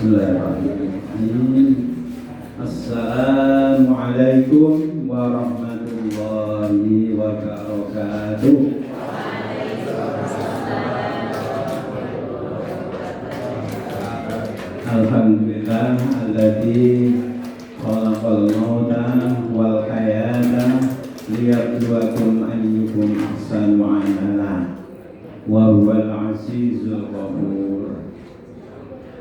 Bismillahirrahmanirrahim. Assalamualaikum warahmatullahi wabarakatuh. Alhamdulillah alladzi khalaqal mauta wal hayata liyabluwakum ayyukum ahsanu amala wa huwal azizul ghafur.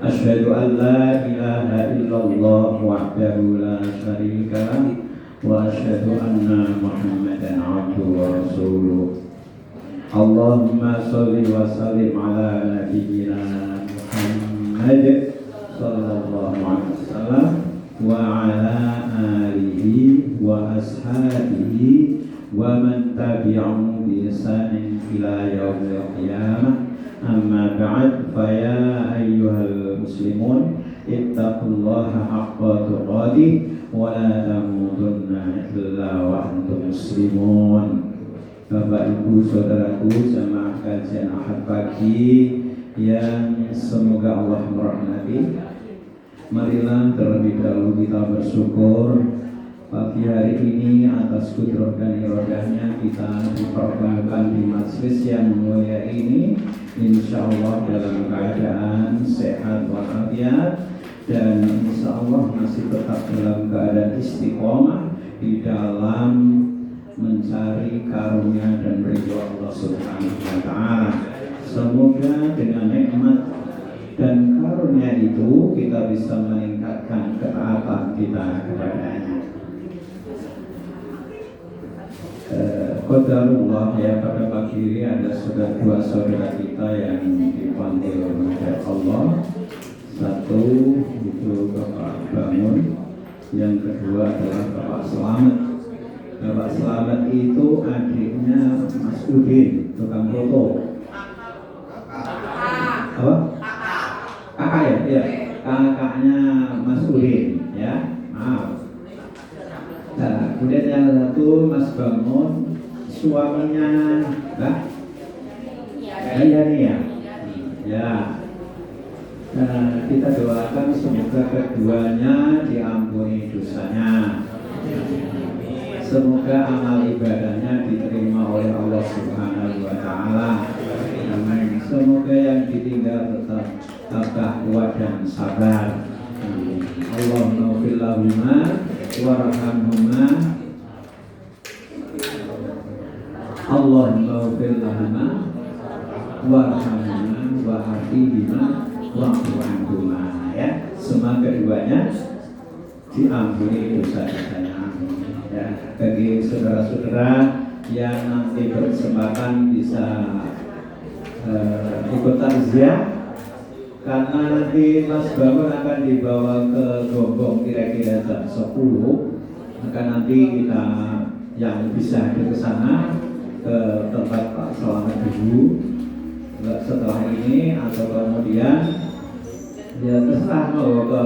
Asyhadu an la ilaha illallah wahdahu la syarika lah wa asyhadu anna Muhammadan abduhu wa rasuluh. Allahumma sholli wa sallim ala nabiyyina Muhammad sallallahu alaihi wasallam wa ala alihi wa ashabihi wa man tabi'ahum bi ihsanin ila yaumil qiyamah. Amma ba'd, fa ya ayyuhal muslimun ittaqullaha haqqa tuqatih wa la tamutunna illa wa antum muslimun. Bapak Ibu saudaraku jamaah kajian Ahad pagi yang semoga Allah merahmati, marilah terlebih dahulu kita bersyukur pagi hari ini atas kudrat dan iradahnya kita dipertemukan di majelis yang mulia ini, insya Allah dalam keadaan sehat walafiat dan insya Allah masih tetap dalam keadaan istiqomah di dalam mencari karunia dan ridho Allah Subhanahu wa Ta'ala. Semoga dengan nikmat dan karunia itu kita bisa meningkatkan ketaatan kita kepadanya. Qadarullah, ya, pada pagi ini ada dua saudara kita yang dipanggil oleh Allah. Satu itu Bapak Bangun, yang kedua adalah Bapak Selamat. Bapak Selamat itu adiknya Mas Udin, tukang foto. Apa? Kakak ya? Iya, kakaknya Mas Udin, ya. Maaf. Nah, kemudian yang satu Mas Bangun, suaminya Mbak Iya. Ya. Nah, kita doakan semoga keduanya diampuni dosanya. Semoga amal ibadahnya diterima oleh Allah Subhanahu wa Ta'ala. Amin. Semoga yang ditinggal tetap tabah, kuat dan sabar. Allahumma fil lahuma warhamhuma. Allahumma fil lahuma warhamhuma wa hafidhima wa'fu anhuma. Ya, semoga keduanya diampuni dosa-dosanya. Ya, bagi saudara-saudara yang nanti berkesempatan bisa ikut takziah, karena nanti Mas Bangun akan dibawa ke Gombong kira-kira jam 10, maka nanti kita yang bisa hadir ke sana ke tempat Pak Selamat dulu setelah ini, atau kemudian ya terserah mau ke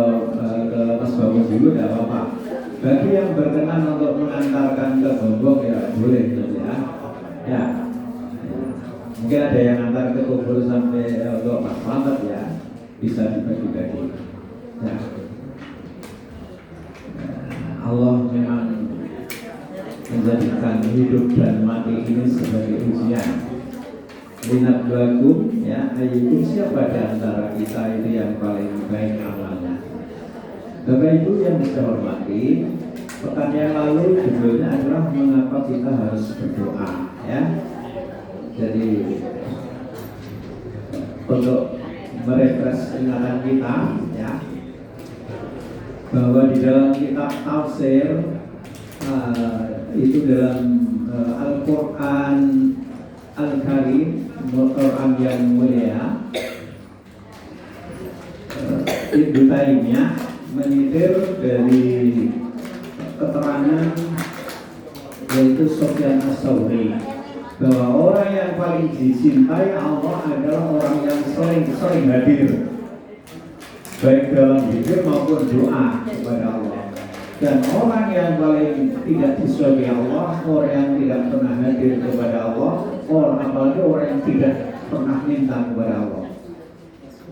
Mas Bangun dulu, tidak apa-apa. Bagi yang berkenan untuk mengantarkan ke Gombong ya boleh, ya. Ya. Mungkin ada yang antar ke kubur sampai untuk Pak Selamat, ya, bisa dibagi-bagi. Ya. Allah memang menjadikan hidup dan mati ini sebagai ujian. Lihat bagus, ya, ayyukum, siapa di antara kita itu yang paling baik amalnya. Bapak Ibu yang saya hormati, pekan yang lalu judulnya adalah mengapa kita harus berdoa, ya. Jadi untuk merefresh ingatan kita, ya, bahwa di dalam kitab tafsir itu dalam Al-Quran Al-Karim, Al-Quran yang mulia, Ibnu Taimiyah menyitir dari keterangan yaitu Sufyan Ats-Tsauri, bahwa orang yang paling dicintai Allah adalah orang yang sering hadir, baik dalam zikir maupun doa kepada Allah. Dan orang yang paling tidak disukai Allah, orang yang tidak pernah hadir kepada Allah, apalagi orang yang tidak pernah minta kepada Allah.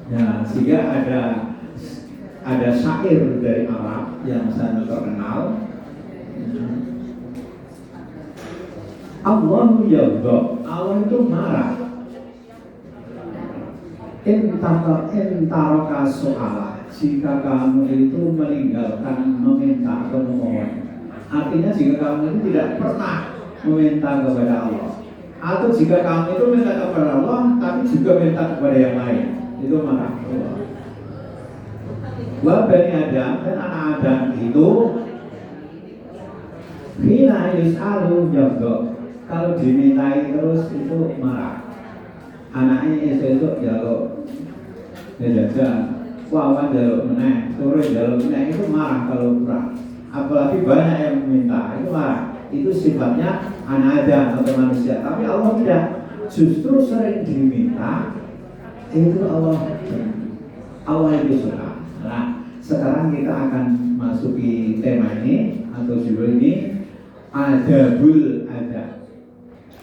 Nah, sehingga ada ada syair dari Arab yang sangat terkenal. Allahu yaghdab, Allah itu marah. Intaraka so'alah, jika kamu itu meninggalkan meminta atau memohon. Artinya jika kamu itu tidak pernah meminta kepada Allah, atau jika kamu itu minta kepada Allah tapi juga minta kepada yang lain, itu marah Allah. Wa bani Adam, dan anak Adam itu hina yus'alu yaghdab, kalau dimintai terus itu marah. Anaknya esok jaluk jajan, wawan jaluk meneh, sore jaluk meneh, itu marah kalau kurang. Apalagi banyak yang meminta, itu marah. Itu sifatnya anak Adam atau manusia. Tapi Allah tidak, justru sering diminta, itu Allah itu suka. Nah, sekarang kita akan masuki tema ini atau judul ini, adabul adab,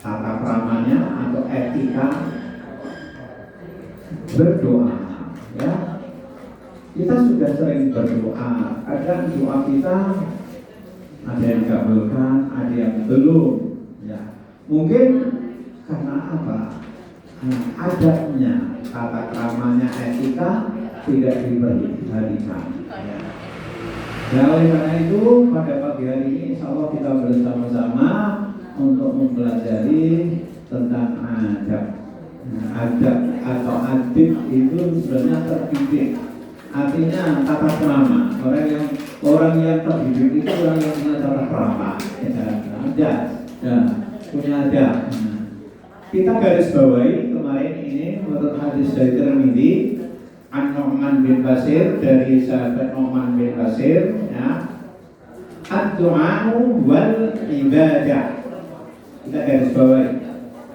tata keramanya atau etika berdoa. Ya, kita sudah sering berdoa. Kadang doa kita ada yang dikabulkan, ada yang belum. Ya, mungkin karena apa? Adabnya, tata keramanya, etika tidak diperhatikan. Ya, oleh karena itu pada pagi hari ini insya Allah kita bersama-sama untuk mempelajari tentang adab. Adab atau adib itu sebenarnya terdidik. Artinya tata krama. Orang yang terdidik itu orang yang punya tata krama. Punya adab. Kita garis bawahi kemarin ini menurut hadis dari Tirmidzi, An-Nu'man bin Bashir, dari sahabat Nu'man bin Bashir, ya. Ad-du'a'u wal ibadah. Kita garis bawahi.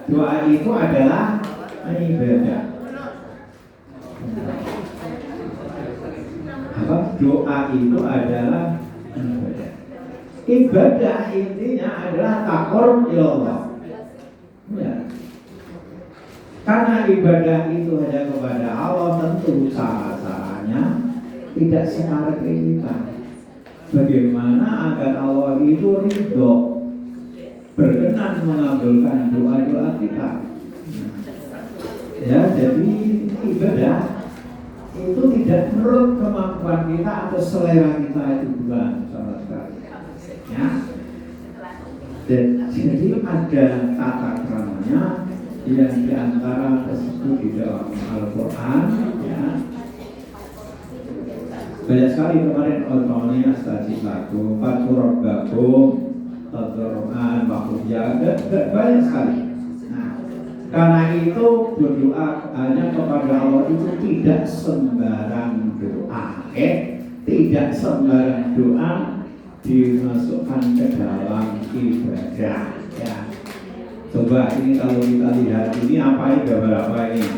Doa itu adalah ibadah. Apa? Doa itu adalah ibadah. Ibadah intinya adalah taqarrub ilallah. Ya. Karena ibadah itu hanya kepada Allah, tentu cara-caranya tidak sekarang kita. Bagaimana agar Allah itu ridho, berkenan mengabulkan doa-doa kita. Ya, jadi ibadah itu tidak menurut kemampuan kita atau selera kita, itu bukan sama sekali. Ya. Dan jadi ada tata keramanya yang diantara tersebut di dalam Al-Quran. Ya. Banyak sekali kemarin Al-Qur'ani astajib lakum, fatur rabbakum, tadru'an, makhufya, banyak sekali. Karena itu berdoa hanya kepada Allah itu tidak sembarang doa, tidak sembarang doa dimasukkan ke dalam ibadah. Ya. Coba ini kalau kita lihat ini apa ini, gambar apa ini?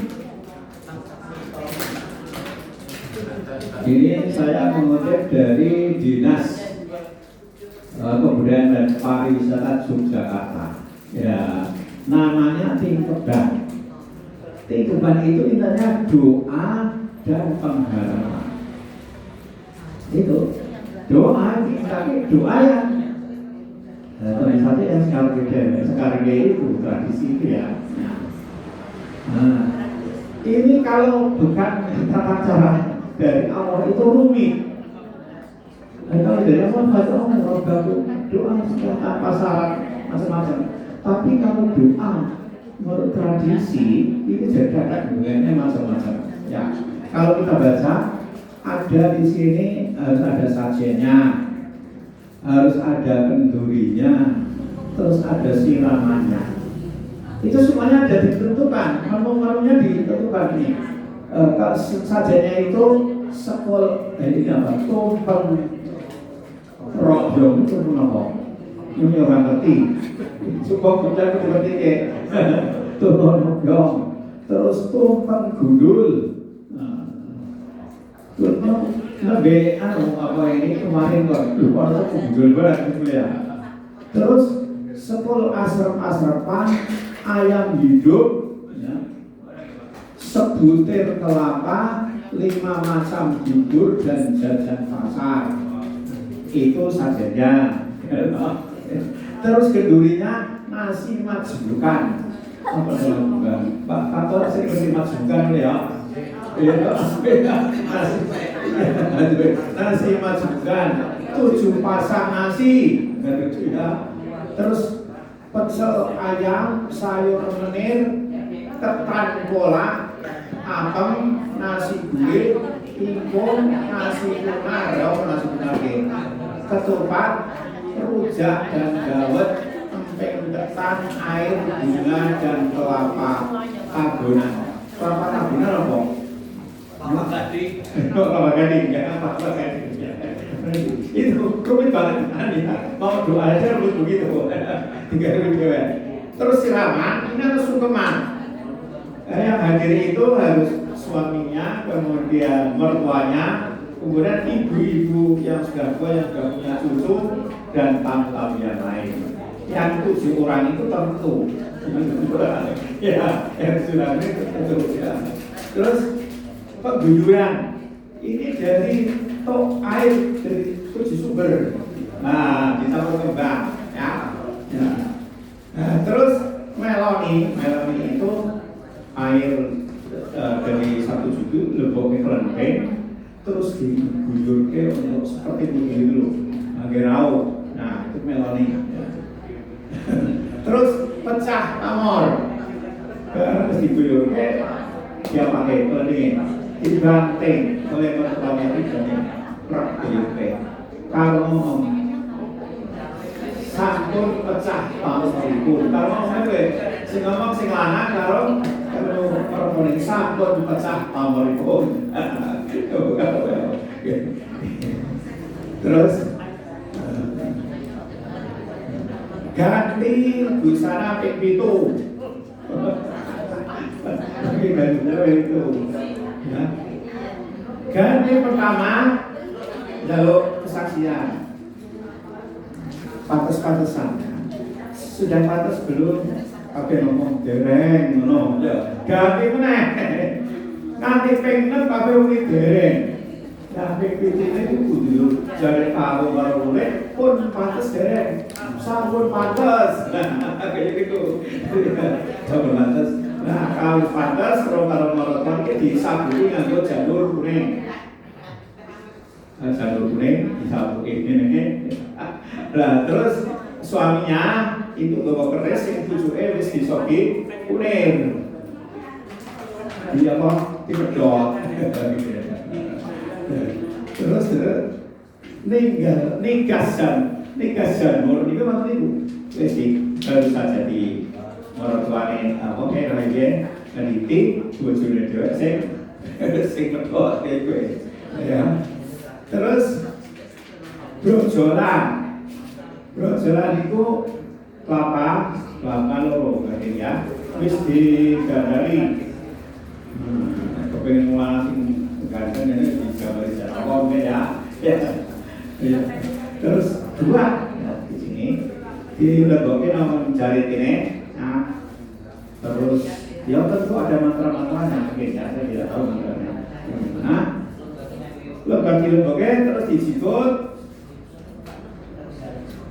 Ini saya mengutip dari Dinas Kebudayaan dan Pariwisata Yogyakarta. Ya. Namanya tingkeban. Tingkeban itu intinya doa dan pengharapan. Itu doa, tapi doa yang satu yang sekarang itu tradisi itu ya. Nah, ini kalau bukan tata cara dari Allah itu rumit. Kalau dari Allah baca doa sudah tanpa syarat macam-macam. Tapi kalau doa menurut tradisi itu jadi hubungannya macam-macam. Ya, kalau kita baca ada di sini harus ada sajennya, harus ada kendurinya, terus ada siramannya. Itu semuanya ada ditentukan, menu-menunya ditentukan nih. Sajennya itu sekol, ini apa? Tumpeng rojong itu apa? Ini orang ngerti. Cukup kita seperti ini. Turun dong. Terus tumpeng gundul. Lebih apa ini kemarin kok orang gundul banget gitu ya. Terus 10 asrep-asrepan ayam hidup, ya. Sebutir kelapa, 5 macam bubur dan jajan pasar. Itu sajanya. Terus kedurinya nasi majbukan. Apa majbukan? Pak Kator sih ngerti majbukan ya. Nasi majbukan 7 pasang nasi. Terus pecel ayam, sayur menir, ketan bola, apem, nasi gulai, ingkung, nasi kunar, nasi kunar, ketupat, rujak dan dawet, emping ketan, air, bunga dan kelapa tabunan. Kelapa tabunan apa? Kelapa gading. Kelapa gading, ya kelapa gading. Itu rumit banget ya. Mau doa aja rumit begitu. Terus siraman, ini harus sungkeman. Yang hadir itu harus suaminya, kemudian mertuanya, kemudian ibu-ibu yang sudah tua, yang sudah punya cucu, dan tamu-tamu yang lain. Yang 7 orang itu tentu. Ya, yang sudah ini tentu. Ya. Terus peguyuran ini dari tok air dari suci sumber. Nah, kita berkembang, ya. Nah, terus meloni itu air dari 1 judu leboknya kelenteng, terus diguyurke untuk seperti begini dulu, gerau. Nah, itu meloni. Ya. Terus pecah tamor, terus diguyurke dia pakai kelending, dibanting oleh mertuanya itu guyurke. Kalau sampun pecah pamoripun. Kalau ngomongnya sing ngomong sing lanang karo perempuan sampun pecah pamoripun. Terus ganti busana ping 7. Itu. Ya. Ganti pertama jaluk kesaksian. Pantes-pantesan. Sudah pantes belum? Oke ngomong dereng ngono. Ganti meneh. Nanti ping 6 kabeh wong dereng. Nah ping 7 itu kudu jare karo karo urip pun pantes dereng. Sampun pantes. Nah kayak gitu. Sampun pantes. Nah kalau pantes karo maraton iki disaburi nganggo jalur kuning. Jalur kuning disabuki ngene. Nah, terus suaminya itu bawa keris yang 7 wis disoki kunir. Dia apa? Dipedot. Terus nikah janur niku maksud iku wis baru saja di mertuane apa kene niti bojone dhewe sing pedot iku ya. Terus brojolan itu kelapa loro berarti ya wis digandari. Kepengen mulai gandeng ini digambari jalan ya. Ya. Terus 2 ya, di sini dilebokke nomor jari ini. Nah, terus ya tentu ada mantra-mantranya mungkin ya, saya tidak tahu mantranya. Nah, dilebokke terus disikut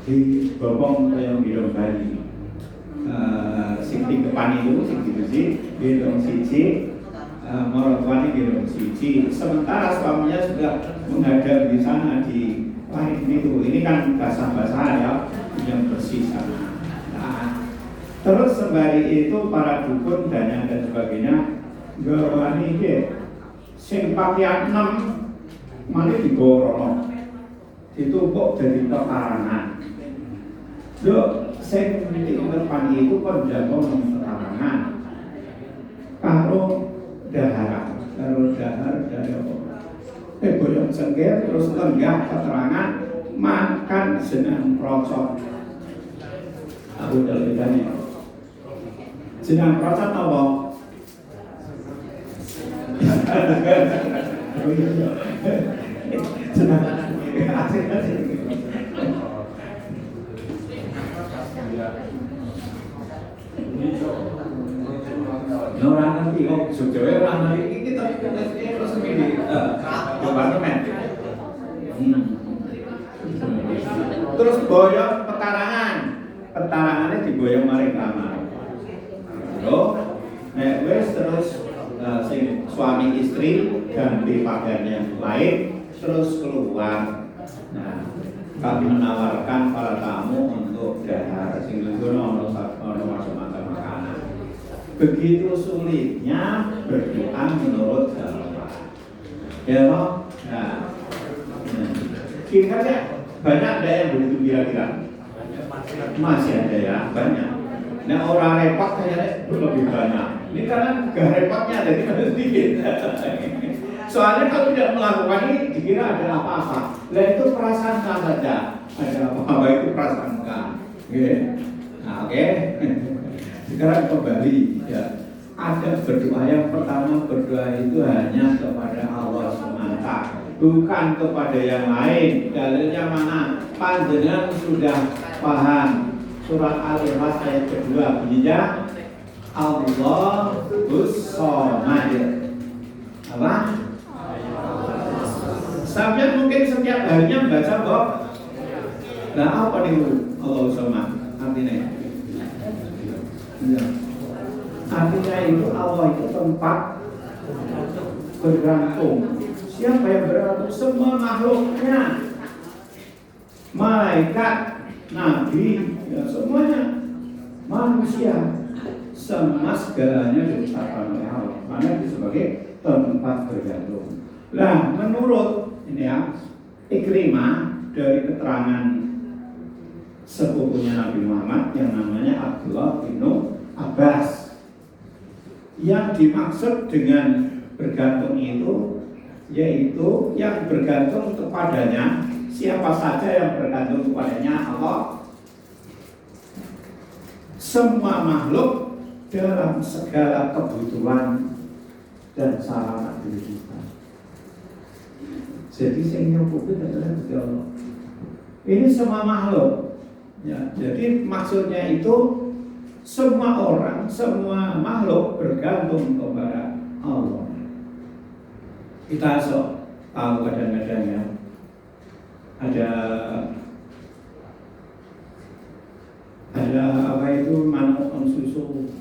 di bopong yang hidung bayi. Sing depan itu sing dicuci hidung siji, mertuanya hidung siji. Sementara suaminya sudah menghadap di sana di lain itu. Ini kan basah-basah ya, yang bersih sana. Nah, terus sembari itu para dukun dan sebagainya gawani iki sing pakaian 6 mari digorono. Ditumpuk dari pekarangan. Yo sing depan itu kon jago nang pekarangan. Karo dahar dari apa? Boyong cengkir terus lenggah keterangan makan jenang procot. Aku udah bedanya. Jenang procot apa? Jenang orang ngerti ngerti kok Jogja ora ngerti iki terus ngene departemen. Terus boyong petarangan. Petarangannya diboyong mari kamar. Loh, nek wis terus sing suami istri ganti pakaian yang lain terus keluar. Nah, kami menawarkan para tamu untuk dahar sing lungguh ono masuk makan makanan. Begitu sulitnya berdoa menurut Jawa. Ya toh? Nah, kira-kira banyak ada yang begitu kira-kira? Masih ada ya, banyak. Nah orang repot kayaknya lebih banyak. Ini karena gak repotnya jadi sedikit. Soalnya kalau tidak melakukan ini dikira ada apa-apa. Nah itu prasangka saja. Ada apa-apa itu prasangka. Nah oke. Sekarang kembali ya. Ada berdoa yang pertama, berdoa itu hanya kepada Allah semata, bukan kepada yang lain. Dalilnya mana? Panjenengan sudah paham surat Al-Ikhlas ayat kedua, bunyinya Allahus Somad. Apa? Sampai mungkin setiap harinya membaca kok. Nah apa nih Allahus Somad? Artinya ya. Artinya itu Allah itu tempat bergantung. Siapa yang bergantung? Semua makhluknya, malaikat, nabi, ya semuanya, manusia, semua segalanya diciptakan oleh Allah. Karena itu sebagai tempat bergantung. Nah, menurut ini ya, Ikrimah dari keterangan sepupunya Nabi Muhammad yang namanya Abdullah bin Abbas, yang dimaksud dengan bergantung itu yaitu yang bergantung kepadanya. Siapa saja yang bergantung kepadanya Allah. Semua makhluk dalam segala kebutuhan dan sarana kehidupan. Jadi yang nyukupi adalah Allah. Ini semua makhluk. Ya, jadi maksudnya itu semua orang, semua makhluk bergantung kepada Allah. Kita tahu kadang-kadang ya, ada apa itu manuk susu,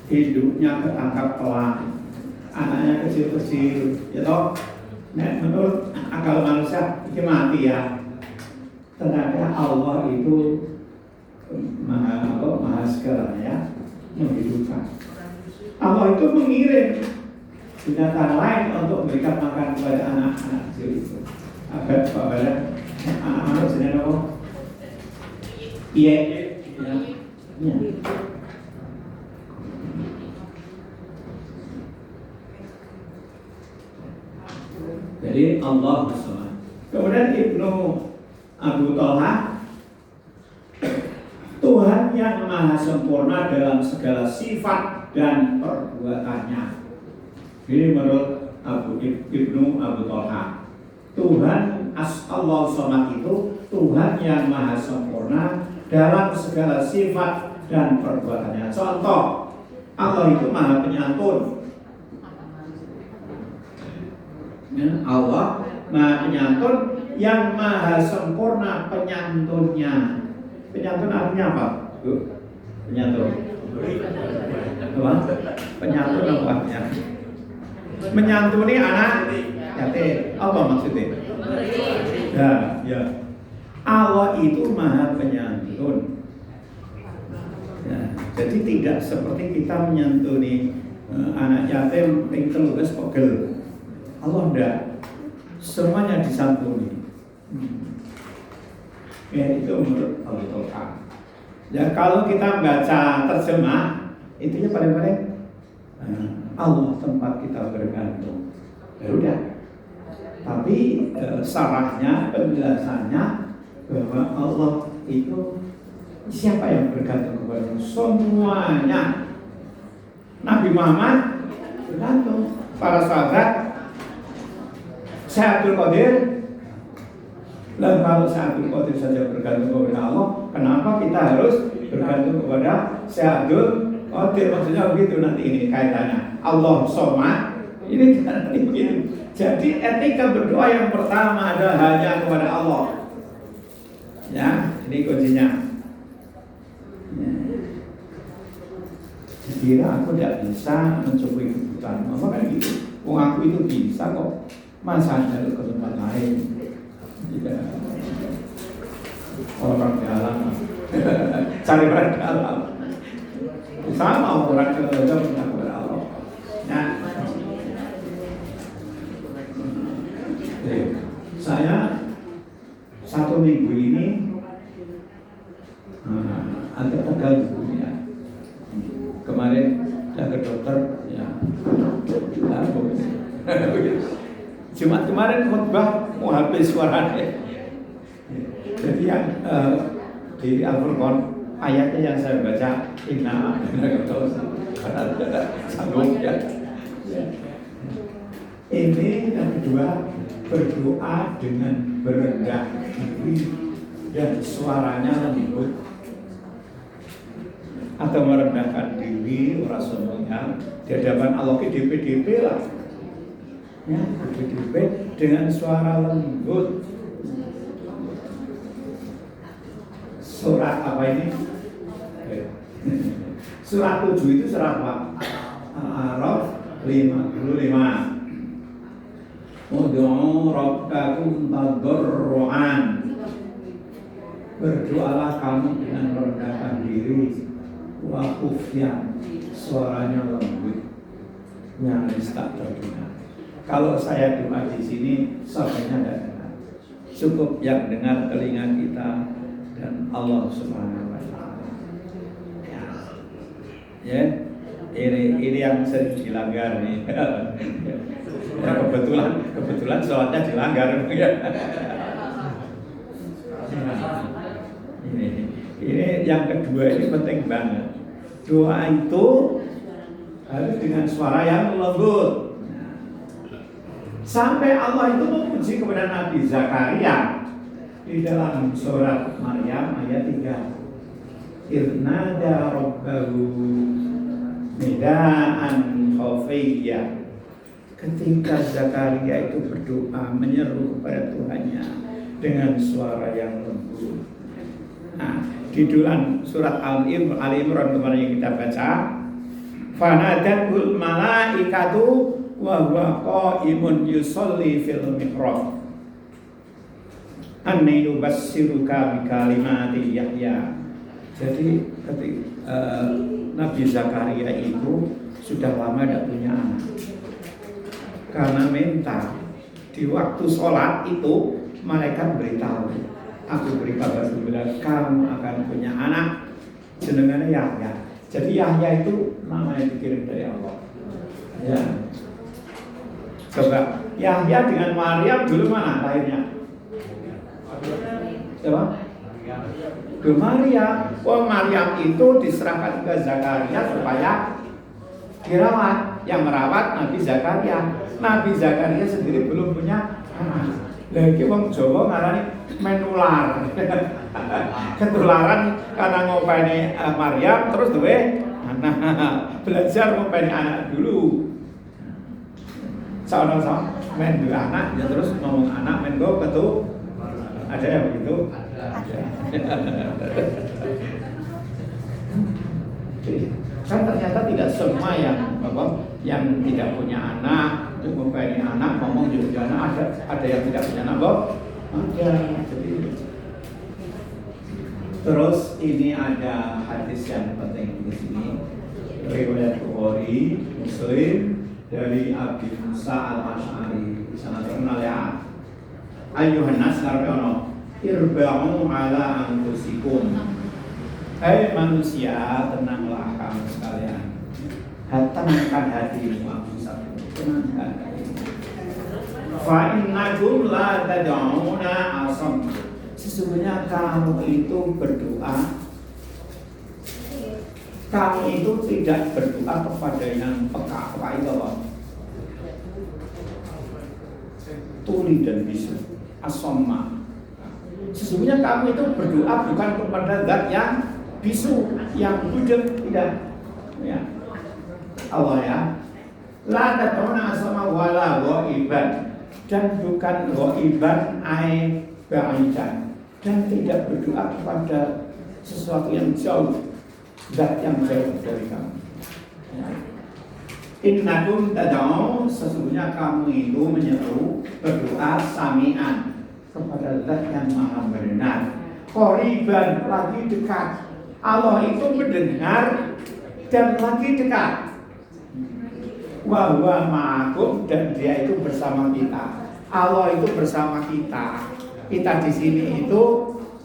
hidupnya ketangkap pelan, anaknya kecil-kecil, ya toh. Nah, menurut akal manusia ini mati ya. Ternyata Allah itu maha segalanya, menghidupkan. Allah itu mengirim binatang lain untuk memberikan makan kepada anak-anak kecil itu. Agar kepada anak-anak jenis apa? Iya. Ya. Jadi Allah bersama. Kemudian Ibnu Abu Thalha, Tuhan yang maha sempurna dalam segala sifat dan perbuatannya. Ini menurut Ibnu Abu Thalha. Tuhan Allah Somad itu Tuhan yang maha sempurna dalam segala sifat dan perbuatannya. Contoh, Allah itu maha penyantun. Allah maha penyantun yang maha sempurna penyantunnya. Penyantun artinya apa? Penyantun. Apa? Penyantun apa artinya? Menyantuni anak yatim. Apa maksudnya? Ya. Allah itu maha penyantun. Ya, jadi tidak seperti kita menyantuni anak yatim yang telugas pegel. Allah enggak. Semuanya disantuni. Ya itu menurut Allah. Ya kalau kita baca terjemah, intinya paling-paling Allah tempat kita bergantung. Ya udah. Tapi sarahnya, penjelasannya bahwa Allah itu siapa yang bergantung kepada semuanya. Nabi Muhammad bergantung, para sahabat, Syekh Abdul Qadir. Lalu kalau Syekh Abdul Qadir saja bergantung kepada Allah, kenapa kita harus bergantung kepada Syekh Abdul Oh, maksudnya begitu nanti ini kaitannya. Allah Somad. Ini nanti begitu. Jadi etika berdoa yang pertama adalah hanya kepada Allah. Ya, ini kuncinya. Ya. Kira aku tidak bisa mencukupi kebutuhan. Mama kan gitu. Wong aku itu bisa kok. Masa jalur ke tempat lain. Tidak. Orang dalam. Cari orang dalam. Sama orang ke dalam kepada Allah. Nah, saya 1 minggu ini agak terganggu ya. Kemarin saya ke dokter ya. Jumat kemarin khotbah mau habis suaranya. Jadi yang di Al-Furqan ayatnya yang saya baca inna sanggup ya. Ini yang kedua berdoa dengan berendah diri dan suaranya lembut atau merendahkan diri orang semuanya di hadapan Allah ke DP lah ya DP dengan suara lembut. Surat apa ini? Surat 7 itu surat apa? Al-A'raf 55. Ud'u rabbakum tadarruan. Berdoalah kamu dengan merendahkan diri wa khufyan, suaranya lembut, nyaris tak terdengar. Kalau saya doa di sini, suaranya tidak dengar. Cukup yang dengar telinga kita dan Allah Subhanahu wa taala. Ya. Ini yang sering dilanggar nih. Ya, kebetulan sholatnya dilanggar. Ini yang kedua ini penting banget. Doa itu harus dengan suara yang lembut. Sampai Allah itu memuji kepada Nabi Zakaria di dalam surat Maryam ayat 3. Irnada rabbahu nidaan khafiyya. Ketika Zakaria itu berdoa menyeru kepada Tuhannya dengan suara yang lembut. Nah, di dalam surat Al-Imran kemarin yang kita baca, fanadatul malaikatu wa huwa qaimun yusolli fil mihrab. Anni nubassiruka bi kalimati Yahya. Jadi ketika Nabi Zakaria itu sudah lama tidak punya anak. Karena minta di waktu sholat itu malaikat beritahu, aku beri kabar gembira kamu akan punya anak, jenengannya Yahya. Jadi Yahya itu nama yang dikirim dari Allah. Ya. Coba Yahya dengan Maryam dulu mana lahirnya? Coba. Ke Maryam. Oh, Maryam itu diserahkan ke Zakaria supaya dirawat. Yang merawat Nabi Zakaria. Nabi Zakaria sendiri belum punya anak. Lagi wong Jawa ngarani menular. Ketularan karena ngopeni Maryam terus duwe anak. Belajar ngopeni anak dulu. Sama-sama main dua anak ya terus ngomong anak main go ketu. Ada yang begitu? Ada. Kan ternyata tidak semua yang tidak punya anak, mempunyai anak, ngomong juga anak, ada yang tidak punya anak, ada. Terus ini ada hadis yang penting di sini, riwayat Bukhari, Muslim dari Abi Musa Al-Asy'ari, sangat terkenal ya. Ayuhan nas narbeono, irba'u ala anfusikum. Hai manusia, tenanglah kamu sekalian. Tenangkan hatimu, anfusakum. Tenangkan hatimu. Fa innakum la tad'una asam. Sesungguhnya kamu itu berdoa. Kamu itu tidak berdoa kepada yang peka. Apa itu Allah? Tuli dan bisu. Asomma. Sesungguhnya kamu itu berdoa bukan kepada zat yang bisu, yang budek, tidak. Ya. Allah ya. La tad'una sama wala ghaiban, dan bukan ghaiban ai ba'idan, dan tidak berdoa kepada sesuatu yang jauh, zat yang jauh dari kamu. Ya. Innakum tad'u, sesungguhnya kamu itu menyeru berdoa sami'an kepada zat yang maha mendengar, qariban, lagi dekat. Allah itu mendengar dan lagi dekat. Wa huwa ma'akum, dan dia itu bersama kita. Allah itu bersama kita. Kita di sini itu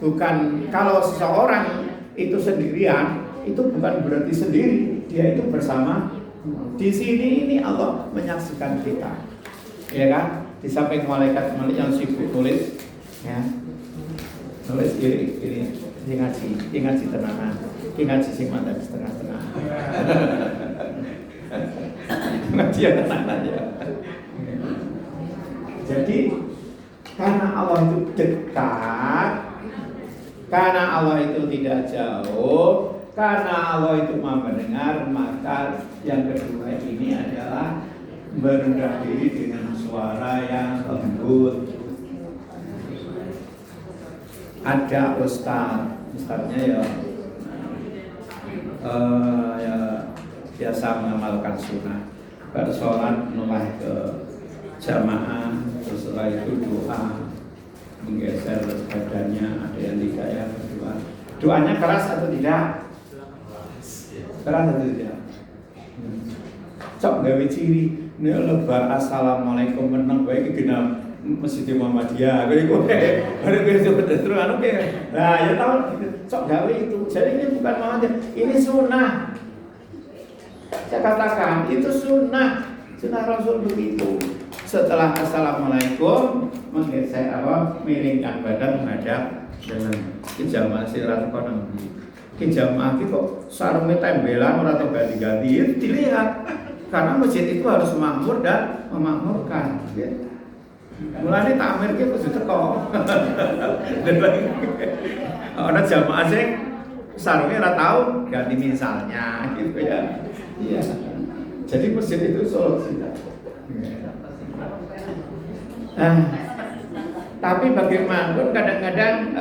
bukan, kalau seseorang itu sendirian, itu bukan berarti sendiri. Dia itu bersama. Di sini ini Allah menyaksikan kita. Ya kan? Di samping malaikat yang sibuk tulis, ya. Tulis ini ngaji tenanan. Ngaji sing mantan setengah-setengah. Ngajian tenanan ya. Jadi karena Allah itu dekat, karena Allah itu tidak jauh, karena Allah itu maha mendengar, maka yang kedua ini adalah merendah diri dengan suara yang lembut. Ada ustadznya ya biasa mengamalkan sunnah, bersolat mulai ke jamaah, terus setelah itu doa, menggeser badannya, ada yang tidak ya berdoa. Doanya keras atau tidak? Keras atau tidak? Cok gawe ciri, ini lebar assalamualaikum menang baik genap Masjid Muhammadiyah, gue terus anu ke, nah ya tahu, cok gawe itu, jadi ini bukan Muhammadiyah, ini sunnah. Saya katakan itu sunnah Rasul begitu. Setelah assalamualaikum menggeser miringkan badan menghadap dengan kijamaah sirat kono. Kijamaah itu kok sarungnya tembelan atau ganti-ganti itu dilihat, karena masjid itu harus makmur dan memakmurkan. Mulane takmir ki kudu teko. Ana jamaah sing sarungnya ora tau ganti misalnya gitu ya. Iya. Jadi masjid itu solusi. Tapi bagaimanapun kadang-kadang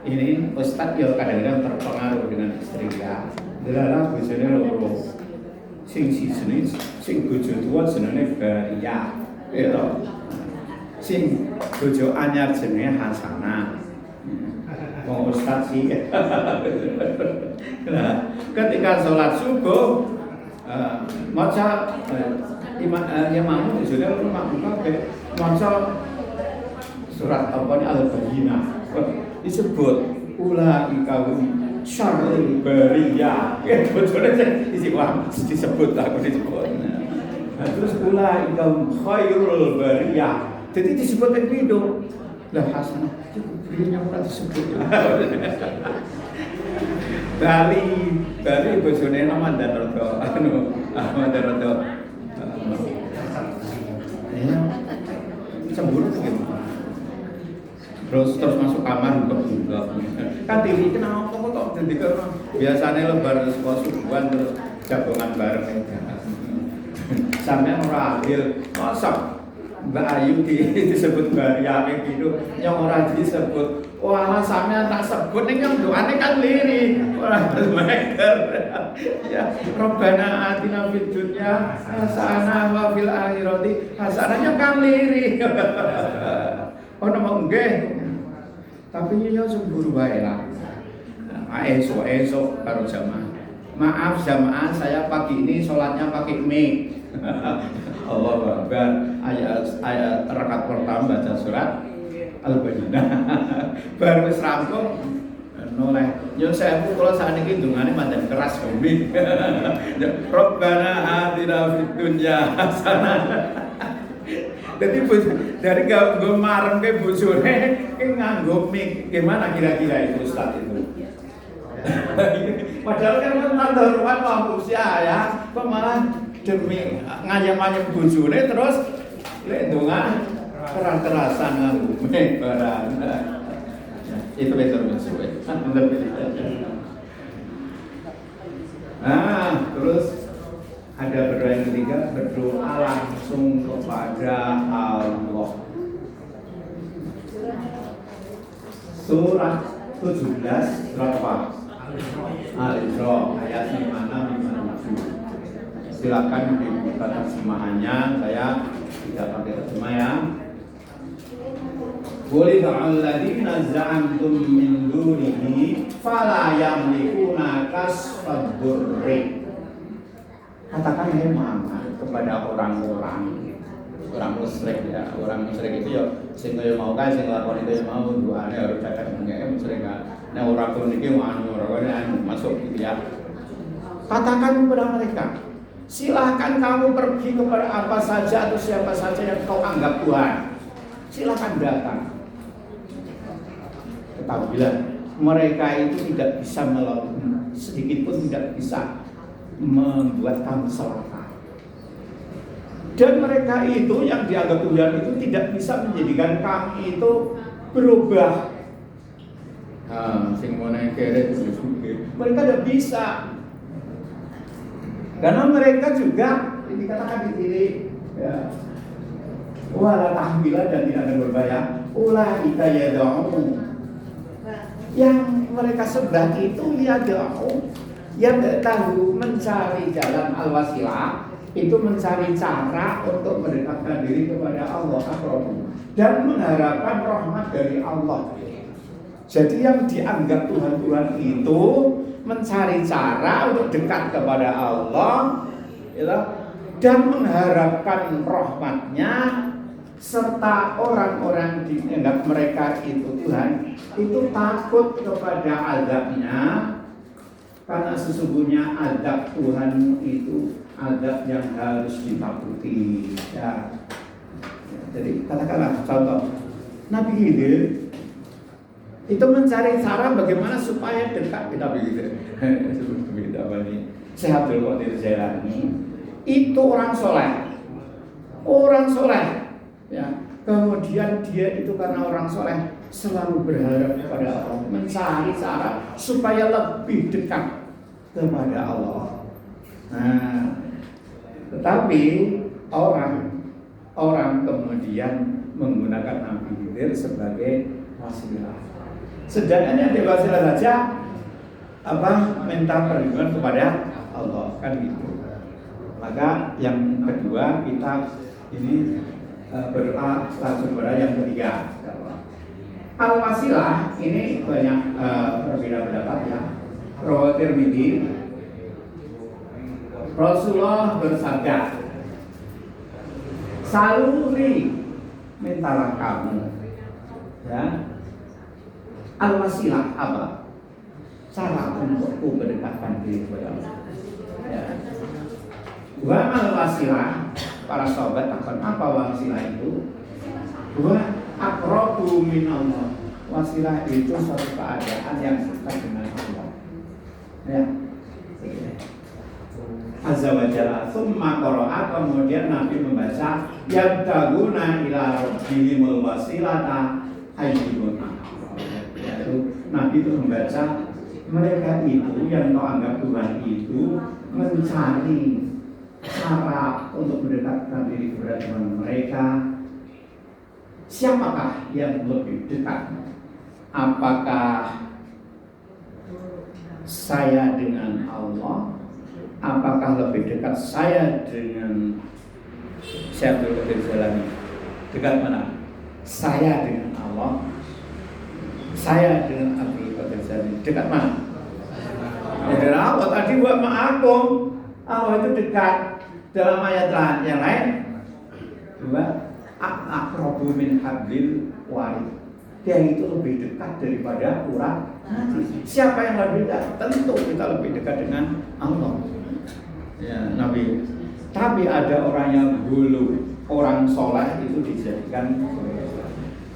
ini ustadz ya kadang-kadang terpengaruh dengan istri ya. Delala bojone loro. Sing siji sing bojo tuwa jenenge Baria. Ya. Sing bojo anyar jenenge Hasanah. Wong ustadz sih. Nah, ketika sholat subuh maca imam itu sudah makmum kabeh maca surat apa ini Al-Bayyinah disebut ulaika syarrul bariyah. Bojone disebut aku disebut. Nah, terus ulaika khairul bariyah. Jadi disebut yang video. Lah Hasanah cukup belinya ora disebut. Bali bojone Mandan Rodo Mandan Rodo. Ya. Cemburu gitu. Terus masuk kamar buka. Kan diri kenapa kok dadi biasane lebar sekolah subuhan terus jagongan bareng. Sampeyan ora adil. Masa Mbak Ayu disebut Baria gitu, yang orang disebut, wah sampean tak sebut nih yang doanya kan liri, orang bermaker, ya Robbana atina fid dunya hasanah wa fil akhirati hasanahnya kan liri, oh nama enggak, tapi ya semburu baik lah, esok baru jamaah, maaf jamaah saya pagi ini sholatnya pakai mic. Allahu Akbar. Ayat rakaat pertama baca surat Al-Bayyinah. Baru wis rampung noleh. Yo saya kula sakniki ndungane manten keras komik. Rabbana atina fid dunya hasanah. Jadi dari nggo maremke bojone ki nganggo mic. Gimana kira-kira itu Ustaz itu? Padahal kan tadarruan manusia ya, kok malah demi ngayam-ngayam bojone terus lek ndonga keras-kerasan nganggo barang. Itu betul suwe. Terus ada berdoa yang ketiga, berdoa langsung kepada Allah. Surat 17 berapa? Al-Isra ayat 56-57. Silakan dibuka terjemahannya, saya tidak pakai terjemah ya. Qul alladzina za'amtum min dunihi fala yamlikuna kasfad durri. Katakan Muhammad kepada orang-orang musyrik ya. Orang musyrik itu ya sing kaya mau kae sing lakon itu mau doane harus cacat ngene musyrik. Nah ora kon iki ora masuk gitu ya. Katakan kepada mereka, silakan kamu pergi kepada apa saja atau siapa saja yang kau anggap Tuhan. Silakan datang. Ketahuilah mereka itu tidak bisa melakukan sedikit pun tidak bisa membuat kamu celaka. Dan mereka itu yang dianggap Tuhan itu tidak bisa menjadikan kami itu berubah. Mereka tidak bisa. Karena mereka juga dikatakan di sini ya, wala tahwilah dan tidak ada berbayar. Ulaika yad'u. Yang mereka sembah itu yad'u, yang tahu mencari jalan al-wasilah, itu mencari cara untuk mendekatkan diri kepada Allah dan mengharapkan rahmat dari Allah. Jadi yang dianggap Tuhan-Tuhan itu mencari cara untuk dekat kepada Allah dan mengharapkan rahmatnya, serta orang-orang dianggap mereka itu Tuhan itu takut kepada azabnya, karena sesungguhnya azab Tuhan itu azab yang harus ditakuti ya. Jadi katakanlah contoh Nabi Khidir itu mencari cara bagaimana supaya dekat kita begitu. Seperti apa nih? Syekh Abdul Qadir Jailani itu orang soleh, ya. Kemudian dia itu karena orang soleh selalu berharap kepada Allah, mencari cara supaya lebih dekat kepada Allah. Nah, tetapi orang kemudian menggunakan Nabi Khidir sebagai wasilah. Sedangkan yang diwasilah saja minta perlindungan kepada Allah, kan gitu. Maka yang kedua kita ini berdoa langsung kepada yang ketiga. Al-wasilah ini banyak berbeda pendapat ya. Rawi Tirmidzi, Rasulullah bersabda, saluri mintalah kamu ya. Al-wasilah apa? Cara untukku mendekatkan diri kepada Allah. Ya. Wa al-wasilah, para sahabat takkan apa wasilah itu? Wa aqrabu min Allah. Wasilah itu suatu keadaan yang dekat dengan Allah. Ya. Azza wa Jalla. Tsumma qara'a, kemudian Nabi membaca yabtaguna ila rabbihimul wasilata ayyuhum. Nabi itu membaca mereka itu yang kau anggap Tuhan itu mencari cara untuk mendekatkan diri kepada Tuhan mereka. Siapakah yang lebih dekat? Apakah saya dengan Allah? Apakah lebih dekat saya dengan Syekh Abdul Qadir Jailani? Dekat mana? Saya dengan Allah. Saya dengan Abdul Qadir Jailani dekat mana? Dengan Allah. Tadi buat ma'akum, Allah itu dekat. Dalam ayat yang lain, dua aqrabu min hablil warid. Dia itu lebih dekat daripada urat nadi. Siapa yang lebih dekat? Tentu kita lebih dekat dengan Allah. Ya, Nabi. Tapi ada orang yang dulu, orang soleh itu dijadikan.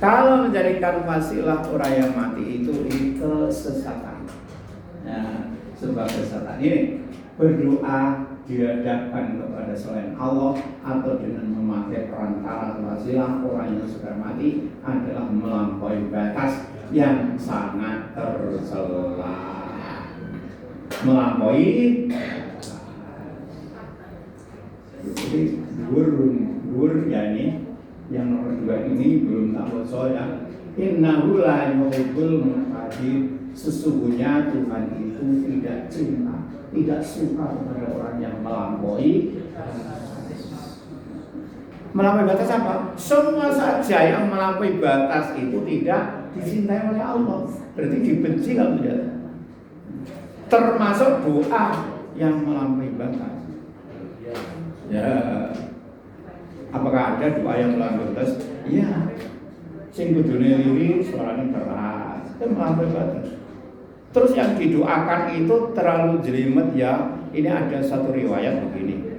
Kalau menjadikan wasilah orang yang mati itu kesesatan. Ya, sebuah kesesatan ini berdoa dihadapkan kepada selain Allah atau dengan memakai perantara wasilah orang yang sudah mati adalah melampaui batas yang sangat tercela. Melampaui Jadi dur ya ini yang nomor 2 ini belum tak bocor ya. Innahu la yuhibbul mu'tadin. Sesungguhnya Tuhan itu tidak cinta, tidak suka kepada orang yang melampaui. Melampaui batas apa? Semua saja yang melampaui batas itu tidak dicintai oleh Allah. Berarti dibenci kalau tidak. Termasuk doa yang melampaui batas. Ya, apakah ada doa yang melampaui batas? Iya. Sing kudune liri suaranya keras, itu melampaui batas. Terus yang didoakan itu terlalu jelimet ya. Ini ada satu riwayat begini.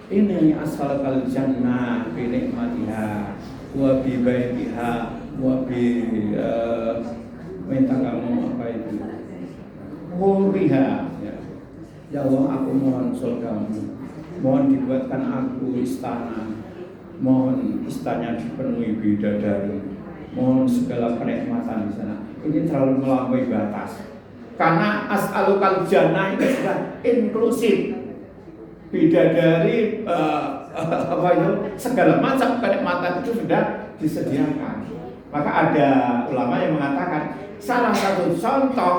Ini asal kal jannah bi nikmatiha wa bi baitiha wa bi minta kamu apa itu? Huriha ya. Ya Allah, aku mohon surgamu. Mohon dibuatkan aku istana. Mohon istananya dipenuhi bidadari. Mohon segala kenikmatan di sana. Ini terlalu melampaui batas. Karena as'alukal jannah itu sudah inklusif. Bidadari apa itu segala macam kenikmatan itu sudah disediakan. Maka ada ulama yang mengatakan salah satu contoh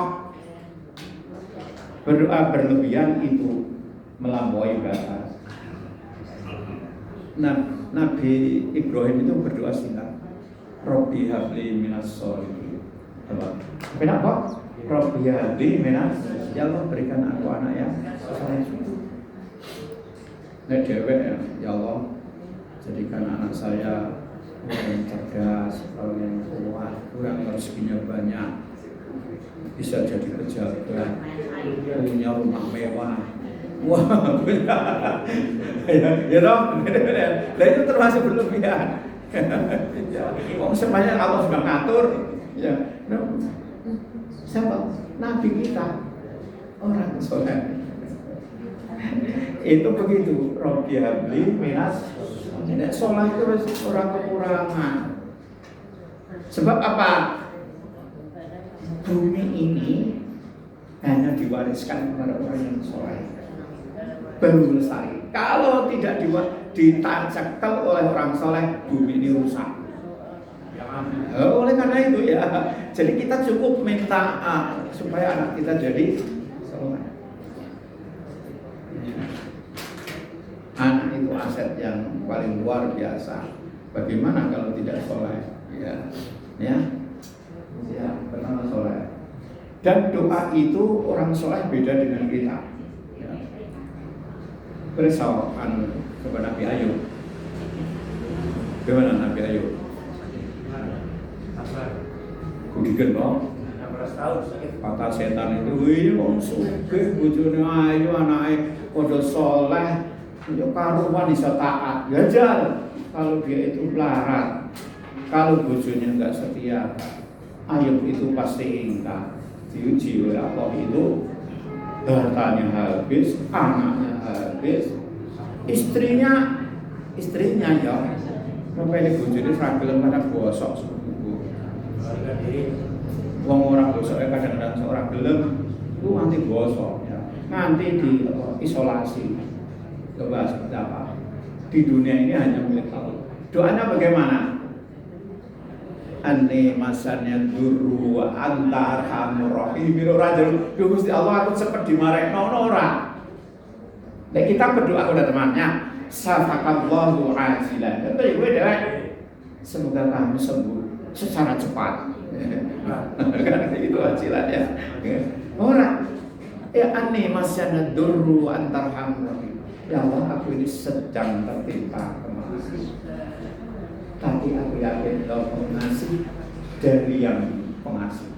berdoa berlebihan itu melampaui batas. Nah, Nabi Ibrahim itu berdoa singkat. Robbi habli minas sholihin. Kenapa? Robbi habli minas, ya Allah berikan aku anak yang saleh. Nek dewek ya Allah, jadikan anak saya orang yang cerdas, orang yang kuat, orang rezekinya banyak, bisa jadi pejabat, punya rumah mewah. Wah, ya dong, nah itu termasuk berlebihan. Wong semuanya Allah sudah ngatur, ya. Siapa? Nabi kita, orang soleh. Itu begitu. Robbi habli minas. Nek soleh itu orang kekurangan. Sebab apa? Bumi ini hanya diwariskan kepada orang yang soleh. Baru lestari. Kalau tidak ditancakkan oleh orang soleh, bumi ini rusak. Oleh karena itu ya, jadi kita cukup minta supaya anak kita jadi soleh. Anak itu aset yang paling luar biasa. Bagaimana kalau tidak soleh? Ya, pertama soleh. Dan doa itu orang soleh beda dengan kita. Bersawaan kepada Nabi Ayub. Bagaimana Nabi Ayub? Kudikan dong. Kata setan itu, wih, wong sugih, bojone ayu, anake padha soleh, yo karuan iso taat. Gajal kalau dia itu melarat, kalau bojone enggak setia, Ayub itu pasti ingkar. Diuji oleh Allah itu hartanya habis, anaknya habis, istrinya ya sampai bojone ra gelem pada bosok subuh. Wong ora bosoknya kadang-kadang seorang gelem itu nanti bosok ya. Nanti di isolasi. Coba seperti apa? Di dunia ini hanya milik Allah. Doanya bagaimana? Anni masannya duru wa anta arhamur rahimin. Ora jero Gusti Allah aku cepet dimarekno ora. Nek kita berdoa kepada temannya, safakallahu ajilan. Tentu gue dewek. Semoga kamu sembuh secara cepat. Kan itu ajilan ya. Ora. Ya anni masannya duru wa anta arhamur rahim. Ya Allah, aku ini sedang tertimpa kemarahan. Tapi aku yakin kau pengasih dari yang pengasih.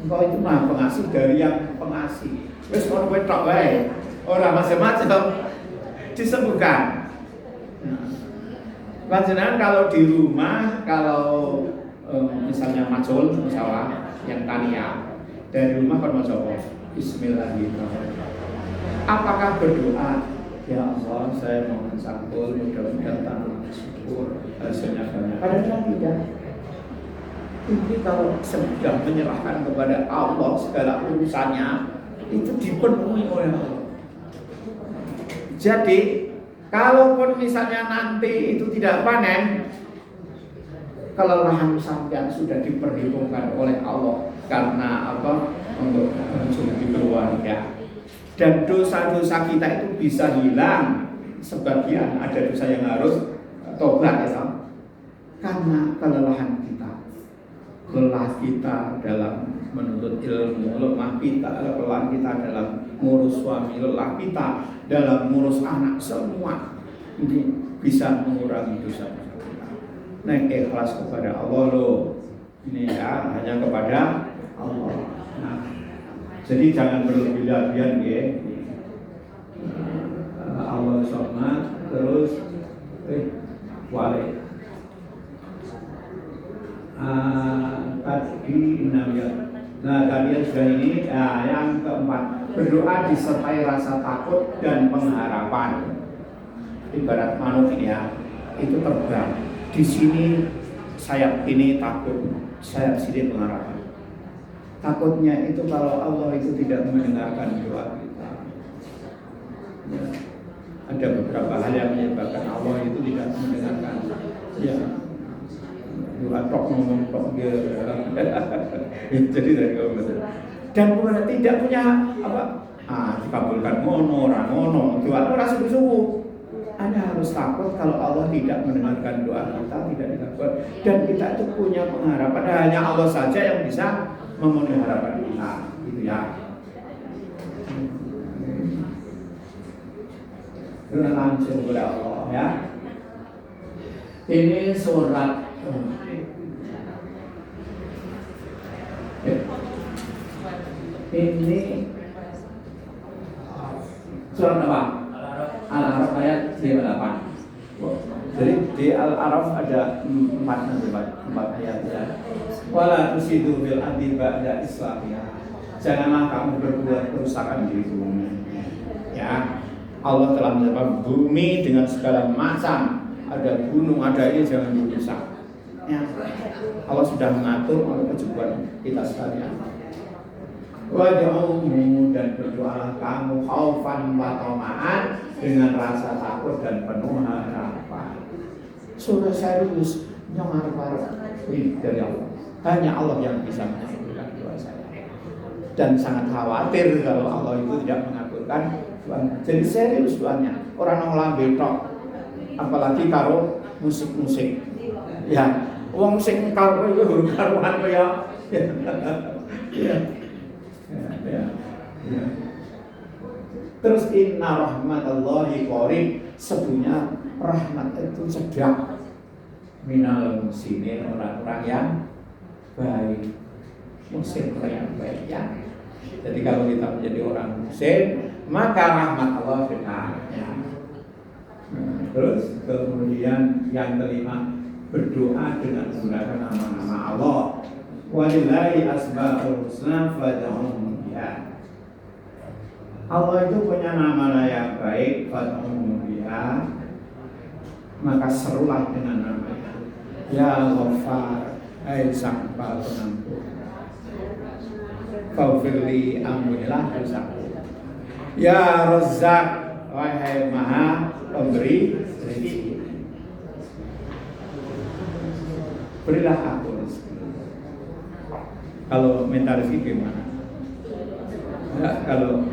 Engkau itu mah pengasih dari yang pengasih. Wes orang wetok wae, orang macam-macam disembuhkan. Panjenengan kalau di rumah, kalau misalnya macul, misalnya yang tania dari rumah kan macam Bismillahirrahmanirrahim. Apakah berdoa? Ya Allah, saya mohon sampul, mudah-mudahan tanam syukur hasilnya banyak. Kadang-kadang tidak. Ini kalau sudah menyerahkan kepada Allah segala urusannya itu dipenuhi oleh Allah. Jadi kalaupun misalnya nanti itu tidak panen, kelelahan sampean sudah diperhitungkan oleh Allah karena apa? Untuk mencukupi keluarga. Dan dosa-dosa kita itu bisa hilang. Sebagian ada dosa yang harus tobat ya, karena kelelahan kita. Lelah kita dalam menuntut ilmu, lemah kita, lelah kita dalam ngurus suami, lelah kita dalam ngurus anak, semua ini bisa mengurangi dosa kita. Nah, ikhlas kepada Allah loh, ini ya hanya kepada Allah. Nah, jadi jangan berlebih-lebihan ya. Allah sholat terus wale. Tadi 6 ya. Nah, tadi sudah ini. Yang keempat, berdoa disertai rasa takut dan pengharapan. Ibarat manuk ini ya, itu terbang. Di sini sayap ini takut, sayap sini pengharapan. Takutnya itu kalau Allah itu tidak mendengarkan doa kita. Ya. Ada beberapa hal yang menyebabkan Allah itu tidak mendengarkan. Ya. Doa tok ngomong tok jadi dari kaum dan tidak punya apa dikabulkan orang ngono doa ora sungguh-sungguh. Anda harus takut kalau Allah tidak mendengarkan doa kita, tidak dikabul, dan kita itu punya pengharapan. Hanya Allah saja yang bisa memenuhi harapan kita, gitu ya. Dengan langsung oleh Allah ya. Ini surat ini surat apa? Al-Araf ayat 58. Jadi di Al-Araf ada 4 ayat ya. Wala tusidu bil ardi ba'da islamiha. Janganlah kamu berbuat kerusakan di bumi. Ya. Allah telah menyebabkan bumi dengan segala macam, ada gunung, ada ini, jangan dirusak. Ya. Allah sudah mengatur oleh kejubuan kita sekalian. Waj'alhu, dan berdoalah kamu khaufan wa tama'an, dengan rasa takut dan penuh harapan. Sudah serius nyamarbar dari Allah. Hanya Allah yang bisa mengabulkan doa saya. Dan sangat khawatir kalau Allah itu tidak mengabulkan doa. Jadi serius doanya. Orang nang betok, apalagi karo musik-musik. Ya, wong sing karo karuan ya. Ya. Terus inna rahmatallahi qarib, sebenarnya rahmat itu sedang minal muslimin, orang-orang yang baik, muslim orang yang baik ya. Jadi kalau kita menjadi orang muslim, maka rahmat Allah dekat ya. Terus kemudian yang kelima, berdoa dengan menggunakan nama-nama Allah. Walillahi asmaul husna fad'uhu biha. Allah itu punya nama yang baik, fad'uhu biha. Maka serulah dengan nama itu. Ya Ghaffar, hai Sang Pengampun. Faghfirli, ampunilah dosaku. Ya Razzaq, wahai Maha Pemberi rezeki. Berilah aku rezeki. Kalau minta rezeki gimana? Ya, kalau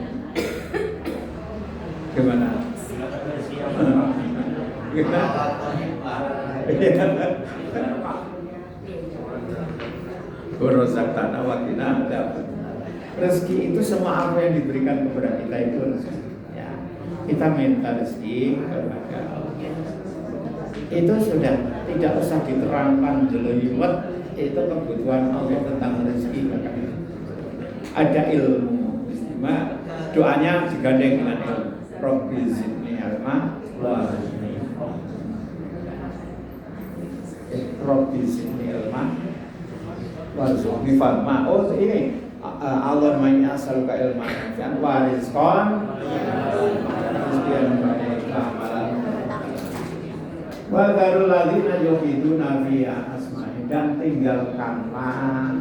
gimana? Borosak tanah wakina dapat. Rezeki itu semua apa yang diberikan kepada kita itu rezeki. Ya, kita minta rezeki kepada Allah. Itu sudah tidak usah diterangkan jelimet. Itu kebutuhan Allah tentang rezeki. Ada ilmu istimewa, doanya digandeng dengan ilmu. Rabbi zidni ilma warzuqni. Rabbi zidni ilma warzuqni fahma. Oh ini Allah menyasalka ilma dan warizqan rizqan baik amalan. Wa darul ladzina yuhiduna fi asma'i, dan tinggalkanlah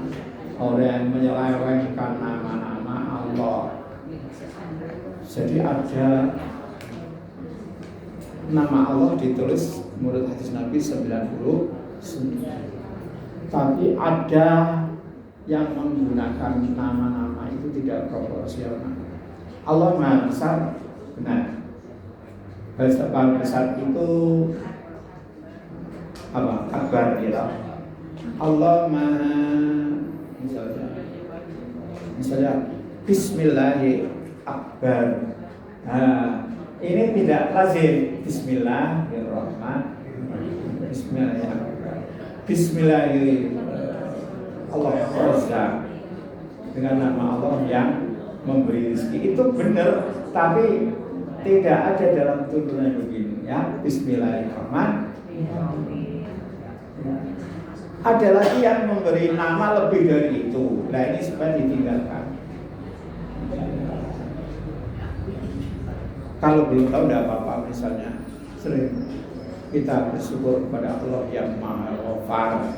orang yang menyelewengkan nama-nama Allah. Jadi ada nama Allah ditulis menurut hadis Nabi 99. Tapi ada yang menggunakan nama-nama itu tidak proporsional. Allah Maha Besar, benar. Bahasa besar itu apa? Akbar ya. Allah Maha misalnya Bismillahirrahmanirrahim Akbar. Nah, ini tidak lazim Bismillahirrahmanirrahim. Bismillahirrahmanirrahim. Bismillahirrahmanirrahim. Allah Razzaq, dengan nama Allah yang memberi rezeki itu benar, tapi tidak ada dalam tuntunan begini ya. Bismillahirrahmanirrahim. Ada lagi yang memberi nama lebih dari itu. Nah ini supaya ditinggalkan. Kalau belum tahu tidak apa-apa, misalnya sering kita bersyukur kepada Allah yang Maha Ghafar.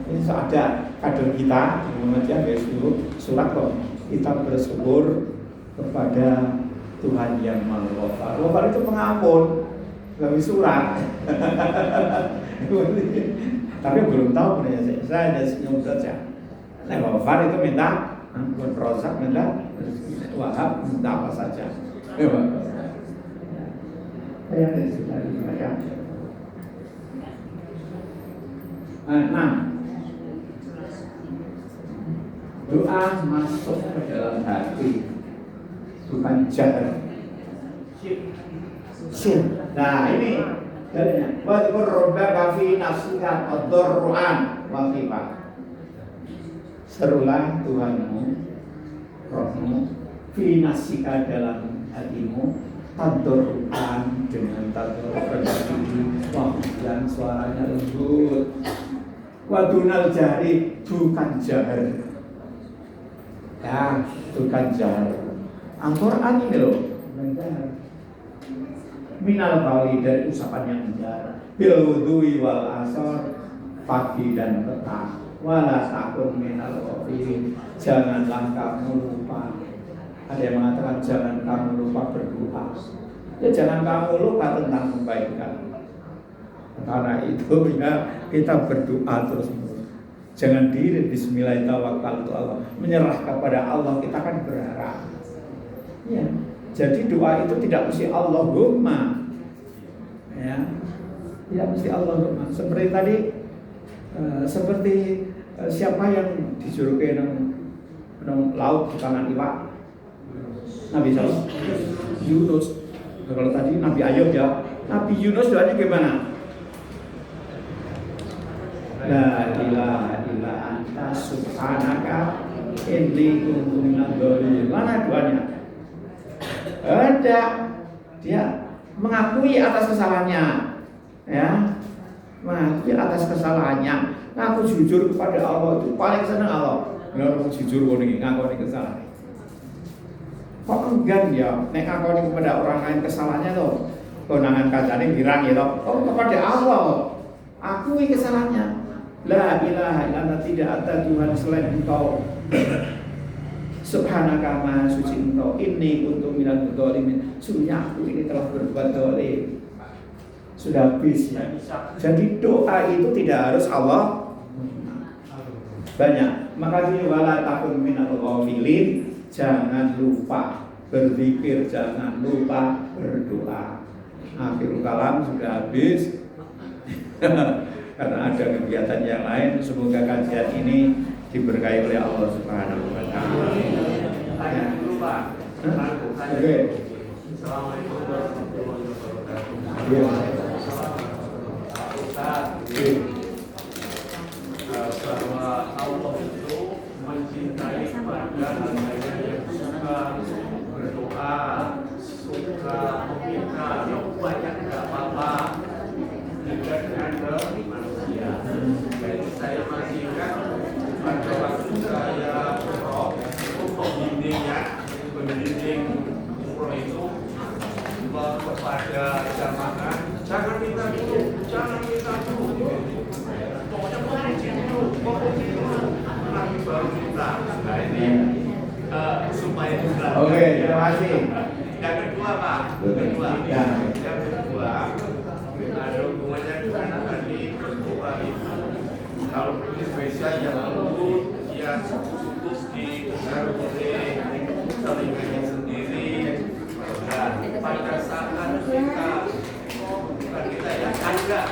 Ini ada kader kita di Muhammadiyah surat kok. Kita bersyukur kepada Tuhan yang Maha Ghafar. Ghafar itu pengampun, lebih surat. Tapi belum tahu punya saya hanya senyum saja. Nah, Ghafar itu minta ampun, Razak minta, Wahab minta apa saja. Doa masuk ke dalam hati, bukan jahat. Sir. Nah ini wadkur rabbaka fi nafsika ad-darru'an wa khifah. Serulah Tuhanmu, Rabbmu, fi nafsika dalam hatimu, ad-darru'an dengan tadarru'an dan suaranya lembut. Wa dunal jahri, bukan jahar. Ya, bukan jahar. Al-Quran ini loh, minal bali, dari usapan yang menjar, bil wudhui wal asar, pagi dan petang, wala takun minal ghafilin, janganlah kamu lupa. Ada yang mengatakan jangan kamu lupa berdoa. Ya jangan kamu lupa tentang kebaikan. Karena itu ya kita berdoa terus. Jangan diri bismillahirrahmanirrahim, menyerah kepada Allah, kita kan berharap. Ya. Jadi doa itu tidak mesti Allahumma, ya, tidak mesti Allahumma. Seperti tadi, siapa yang dijuluki nang laut di tangan iwak? Nabi siapa? Yunus. Kalau tadi Nabi Ayub ya, Nabi Yunus doanya gimana? La ilaha illa anta subhanaka inni kuntu minadz dzalimin. Mana doanya? Ada, dia mengakui atas kesalahannya, ya, mengakui atas kesalahannya. Ngaku jujur kepada Allah itu paling senang Allah. Kalau jujur ngaku kesalahan. Kok enggan ya? Nek ngaku kepada orang lain kesalahannya tuh, konangan kacane birang ya toh. Oh kepada Allah, akui kesalahannya. La ilaha illallah, tidak ada Tuhan selain Engkau. Subhanaka maha suci Engkau, ini untuk minal dzalimin. Sungguhnya aku ini telah berbuat zalim. Sudah habis ya. Jadi doa itu tidak harus Allah banyak. Maka ini wala takun minal ghafilin, jangan lupa berzikir, jangan lupa berdoa. Akhirul kalam sudah habis. Karena ada kegiatan yang lain, semoga kajian ini diberkahi oleh Allah Subhanahu wa taala. Ya. Oke. Assalamualaikum warahmatullahi wabarakatuh. Bahwa Allah itu mencintai pada hambanya yang suka berdoa, suka meminta, yang banyak tidak apa-apa. Juga dengan manusia. Jadi saya masih ingat pada waktu saya untuk dinding umroh itu kepada jamaah, jangan minta dulu, pokoknya pokoknya dulu, nanti baru minta. Nah ini supaya juga. Oke, terima kasih. Yang kedua Pak, yang kedua bisa yang lembut yang cukup didengar oleh telinganya sendiri. Dan pada saat kita yang ada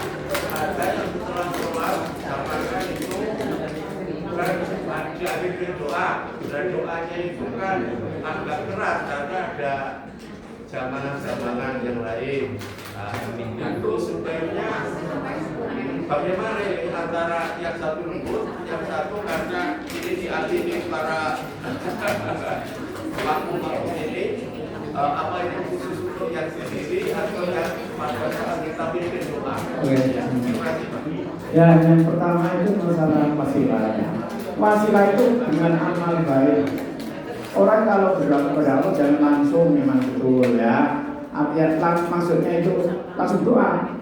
yang setelah sholat dapatkan itu kan di akhir doa, dan doanya itu kan agak keras karena ada jamaah-jamaah yang lain. Nah, itu sebenarnya bagaimana ini antara yang satu lembut, yang satu karena ini dialimi para makmum ini, apa ini khusus untuk yang sendiri atau yang pada saat kita pimpin doa? Terima kasih, Pak. Ya, yang pertama itu masalah wasilah. Wasilah itu dengan amal baik. Orang kalau berdoa kepada Allah jangan langsung memang betul ya. Artinya maksudnya itu langsung doa.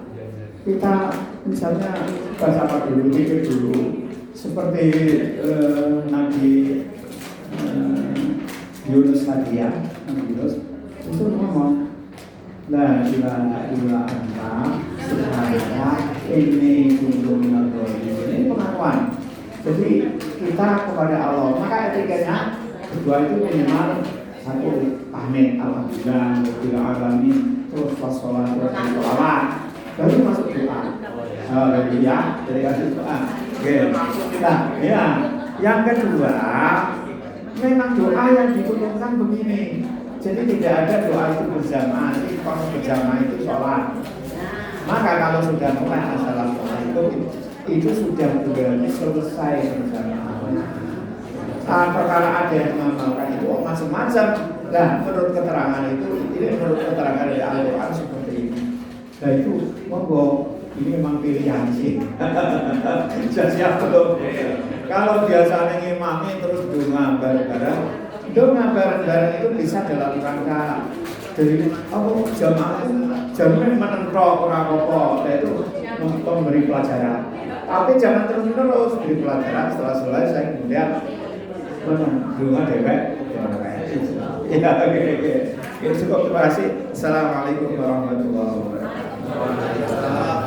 Kita misalnya baca apa dulu, pikir dulu. Seperti Nabi Yunus tadi ya, Nabi Yunus itu ngomong, la ilaha illa anta subhanaka inni kuntu minadh dhalimin. Ini pengakuan. Jadi kita kepada Allah, maka etikanya berdoa itu minimal satu tahmid alhamdulillah rabbil alamin, terus wassalatu wassalamu, baru masuk doa. Haleluya, dari kasih doa. Oke. Nah, ya, yang kedua, memang doa yang diturunkan begini. Jadi tidak ada doa itu berjamaah. Kalau berjamaah itu sholat. Maka kalau sudah mulai masalah sholat itu sudah berarti selesai berjamaah. Perkara ada yang mengamalkan itu macam-macam. Nah, menurut keterangan itu, ini menurut keterangan dari Al-Quran seperti ini. Nah itu, monggo, ini memang pilihan sih. Siap belum? Kalau biasanya ngimami terus doa bareng-bareng, doa bareng-bareng itu bisa dalam rangka dari jamaah menentrok orang apa, yaitu memberi pelajaran. Tapi jangan terus-menerus beri pelajaran, setelah selesai kemudian doa dewek. Ya, oke. Cukup, terima kasih. Assalamualaikum warahmatullahi wabarakatuh.